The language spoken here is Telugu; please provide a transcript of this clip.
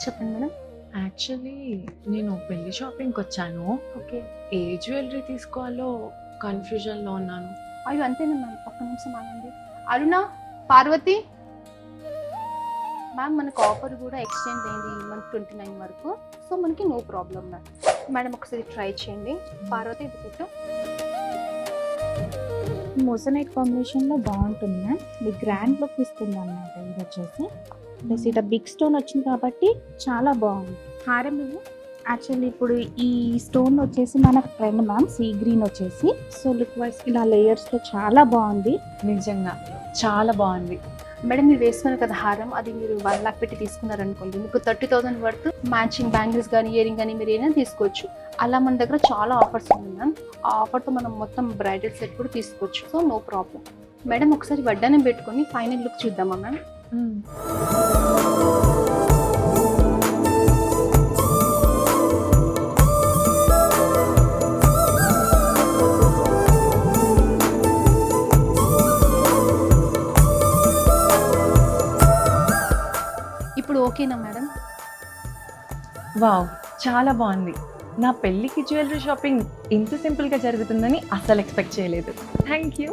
చెప్పండి మేడం. యాక్చువల్లీ నేను పెళ్లి షాపింగ్కి వచ్చాను. ఓకే. ఏ జ్యువెలరీ తీసుకోవాలో కన్ఫ్యూజన్లో ఉన్నాను. అయ్యో అంతేనా మ్యామ్, ఒక్క నిమిషం ఆగండి. అరుణ, పార్వతి మ్యామ్, మనకు ఆఫర్ కూడా ఎక్స్టెండ్ అయింది ఈ మంత్ 29 వరకు. సో మనకి నో ప్రాబ్లం మ్యామ్. మేడం ఒకసారి ట్రై చేయండి. పార్వతి ఇది పెట్టు. మోసనైట్ కాంబినేషన్లో బాగుంటుంది మ్యామ్. మీకు గ్రాండ్ లుక్ ఇస్తుంది అన్నమాట. ఇది వచ్చేసి ప్లస్ ఇట్లా బిగ్ స్టోన్ వచ్చింది కాబట్టి చాలా బాగుంది. హారం ఇవి యాక్చువల్లీ ఇప్పుడు ఈ స్టోన్ వచ్చేసి మనకు ట్రెండ్ మ్యామ్, సీ గ్రీన్ వచ్చేసి. సో లుక్ వైజ్ ఇలా లేయర్స్లో చాలా బాగుంది. నిజంగా చాలా బాగుంది. మేడం మీరు వేసుకున్నారు కదా హారం, అది మీరు 1 lakh పెట్టి తీసుకున్నారనుకోండి, మీకు 30,000 వర్త్ మ్యాచింగ్ బ్యాంగిల్స్ కానీ ఇయరింగ్ కానీ మీరు ఏదైనా తీసుకోవచ్చు. అలా మన దగ్గర చాలా ఆఫర్స్ ఉంది మ్యామ్. ఆ ఆఫర్తో మనం మొత్తం బ్రైడల్ సెట్ కూడా తీసుకోవచ్చు. So no problem. మేడం ఒకసారి వడ్డానం పెట్టుకొని ఫైనల్ లుక్ చూద్దామా మ్యామ్? ఇప్పుడు ఓకేనా మేడం? వావ్, చాలా బాగుంది. నా పెళ్ళికి జ్యువెలరీ షాపింగ్ ఇంత సింపుల్గా జరుగుతుందని అస్సలు ఎక్స్పెక్ట్ చేయలేదు. Thank you.